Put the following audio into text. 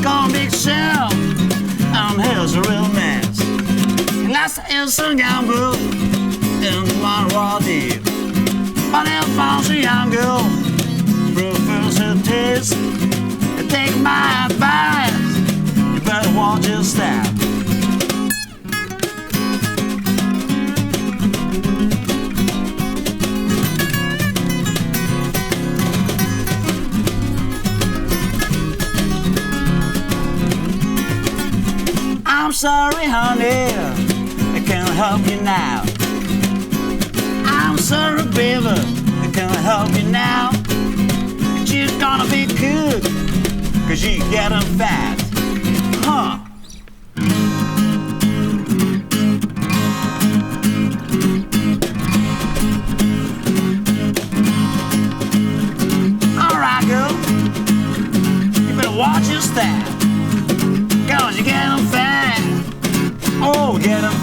gonna be shell. Here's a real mess. Last is a young girl in my raw deep. But if I was a young girl, prefers her taste. Take my advice, you better watch your step. I'm sorry, honey, I can't help you now. I'm sorry, baby, I can't help you now. But you're gonna be good, 'cause you getting fat, huh? Alright, girl, you better watch your step, 'cause you're getting fat. Oh, getting